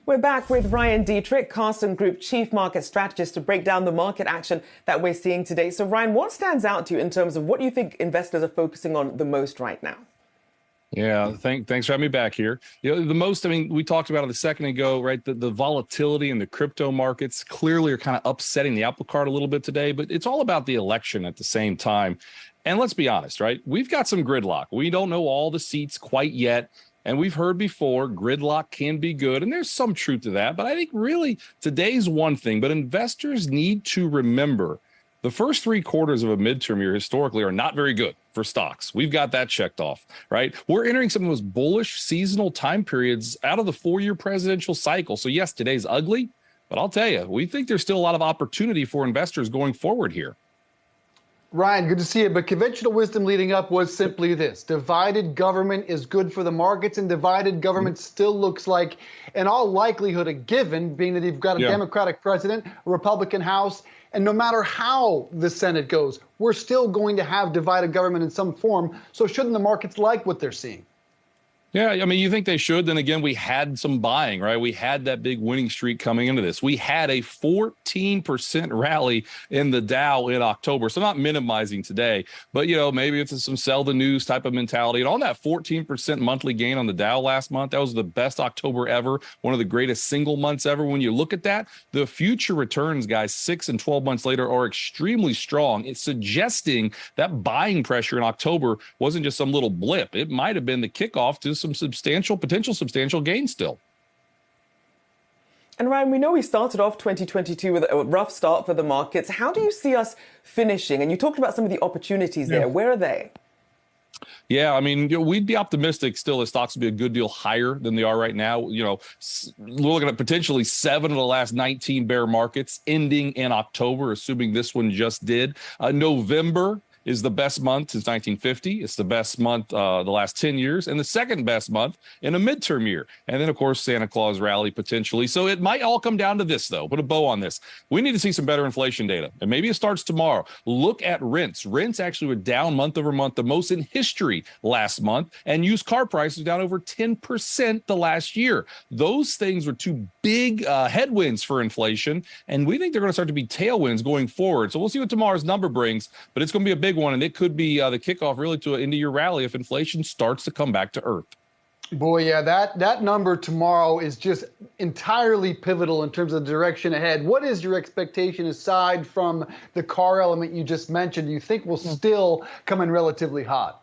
We're back with Ryan Detrick, Carson Group Chief Market Strategist, to break down the market action that we're seeing today. So, Ryan, what stands out to you in terms of what you think investors are focusing on the most right now? Yeah, thanks for having me back here. The most, we talked about it a second ago, right? The volatility in the crypto markets clearly are kind of upsetting the apple cart a little bit today, but it's all about the election at the same time. And let's be honest, right? We've got some gridlock. We don't know all the seats quite yet. And we've heard before, gridlock can be good, and there's some truth to that. But I think really today's one thing, but investors need to remember the first 3 quarters of a midterm year historically are not very good for stocks. We've got that checked off, right? We're entering some of those bullish seasonal time periods out of the 4-year presidential cycle. So yes, today's ugly, but I'll tell you, we think there's still a lot of opportunity for investors going forward here. Ryan, good to see you. But conventional wisdom leading up was simply this: divided government is good for the markets, and divided government still looks like, in all likelihood, a given, being that you've got a Democratic president, a Republican House, and no matter how the Senate goes, we're still going to have divided government in some form. So shouldn't the markets like what they're seeing? Yeah, you think they should. Then again, we had some buying, right? We had that big winning streak coming into this. We had a 14% rally in the Dow in October. So not minimizing today, but, maybe it's some sell the news type of mentality. And on that 14% monthly gain on the Dow last month, that was the best October ever, one of the greatest single months ever. When you look at that, the future returns, guys, 6 and 12 months later are extremely strong. It's suggesting that buying pressure in October wasn't just some little blip. It might have been the kickoff to some potential substantial gains still. And Ryan, we know we started off 2022 with a rough start for the markets. How do you see us finishing? And you talked about some of the opportunities there. Where are they? Yeah, we'd be optimistic still that stocks would be a good deal higher than they are right now. We're looking at potentially 7 of the last 19 bear markets ending in October, assuming this one just did. November is the best month since 1950. It's the best month the last 10 years, and the second best month in a midterm year. And then, of course, Santa Claus rally potentially. So it might all come down to this, though. Put a bow on this. We need to see some better inflation data, and maybe it starts tomorrow. Look at rents. Rents actually were down month over month, the most in history last month, and used car prices down over 10% the last year. Those things were 2 big headwinds for inflation, and we think they're going to start to be tailwinds going forward. So we'll see what tomorrow's number brings, but it's going to be a big one, and it could be the kickoff really to an end-of-year rally if inflation starts to come back to earth. Boy, yeah, that number tomorrow is just entirely pivotal in terms of the direction ahead. What is your expectation aside from the car element you just mentioned? Do you think we'll still come in relatively hot?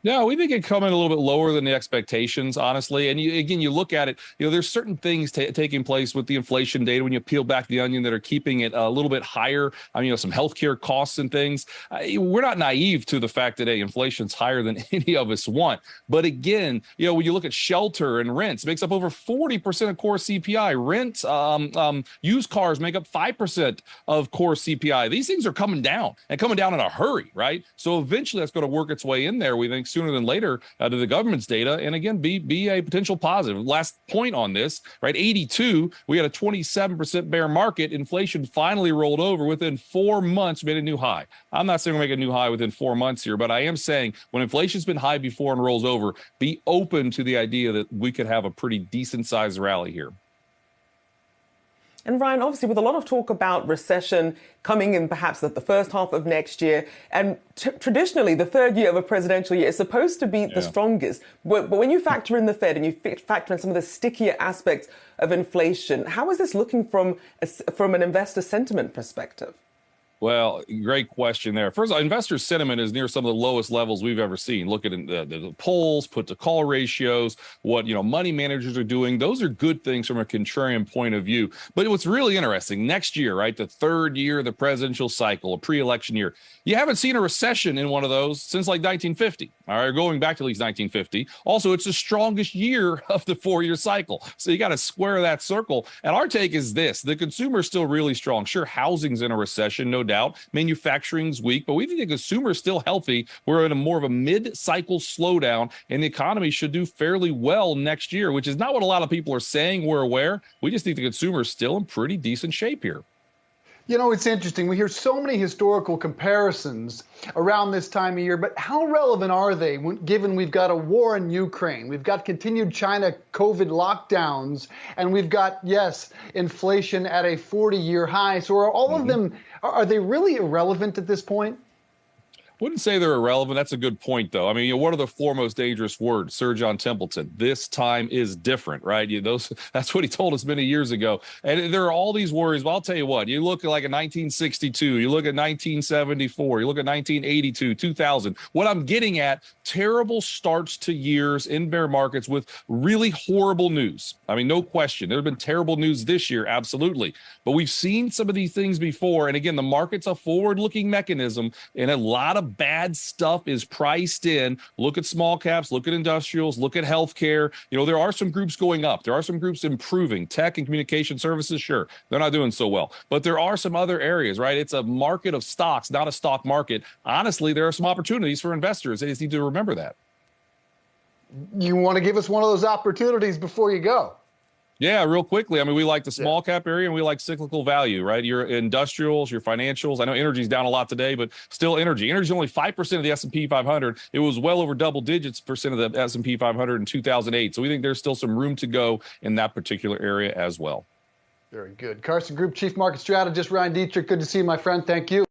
No, we think it come in a little bit lower than the expectations, honestly. And you look at it, there's certain things taking place with the inflation data when you peel back the onion that are keeping it a little bit higher. Some healthcare costs and things. We're not naive to the fact that inflation's higher than any of us want. But again, when you look at shelter and rents, it makes up over 40% of core CPI. Rent, used cars make up 5% of core CPI. These things are coming down and coming down in a hurry, right? So eventually that's going to work its way in there, we think, sooner than later to the government's data, and again be a potential positive. Last point on this, right? 82, we had a 27% bear market. Inflation finally rolled over within 4 months, made a new high. I'm not saying we'll make a new high within 4 months here, but I am saying when inflation's been high before and rolls over, be open to the idea that we could have a pretty decent sized rally here. And Ryan, obviously, with a lot of talk about recession coming in perhaps at the first half of next year, and traditionally the third year of a presidential year is supposed to be the strongest. But when you factor in the Fed and you factor in some of the stickier aspects of inflation, how is this looking from an investor sentiment perspective? Well, great question there. First of all, investor sentiment is near some of the lowest levels we've ever seen. Look at the polls, put to call ratios, what money managers are doing. Those are good things from a contrarian point of view. But what's really interesting, next year, right, the third year of the presidential cycle, a pre-election year, you haven't seen a recession in one of those since like 1950. All right, going back to at least 1950. Also, it's the strongest year of the 4-year cycle. So you got to square that circle. And our take is this: the consumer is still really strong. Sure, housing's in a recession, no doubt. Manufacturing's weak, but we think the consumer is still healthy. We're in a more of a mid-cycle slowdown, and the economy should do fairly well next year, which is not what a lot of people are saying. We're aware. We just think the consumer is still in pretty decent shape here. You know, it's interesting. We hear so many historical comparisons around this time of year, but how relevant are they given we've got a war in Ukraine, we've got continued China COVID lockdowns, and we've got, yes, inflation at a 40-year high? So are all of them, are they really irrelevant at this point? Wouldn't say they're irrelevant. That's a good point, though. I mean, what are the four most dangerous words? Sir John Templeton. This time is different, right? That's what he told us many years ago. And there are all these worries. But I'll tell you what, you look at like a 1962, you look at 1974, you look at 1982, 2000. What I'm getting at, terrible starts to years in bear markets with really horrible news. I mean, no question. There have been terrible news this year, absolutely. But we've seen some of these things before. And again, the market's a forward-looking mechanism, and a lot of bad stuff is priced in. Look at small caps, look at industrials, look at healthcare. There are some groups going up. There are some groups improving. Tech and communication services, sure, they're not doing so well. But there are some other areas, right? It's a market of stocks, not a stock market. Honestly, there are some opportunities for investors. They just need to remember that. You want to give us one of those opportunities before you go? Yeah, real quickly. I mean, we like the small cap area and we like cyclical value, right? Your industrials, your financials. I know energy's down a lot today, but still energy. Energy is only 5% of the S&P 500. It was well over double digits percent of the S&P 500 in 2008. So we think there's still some room to go in that particular area as well. Very good. Carson Group Chief Market Strategist Ryan Detrick. Good to see you, my friend. Thank you.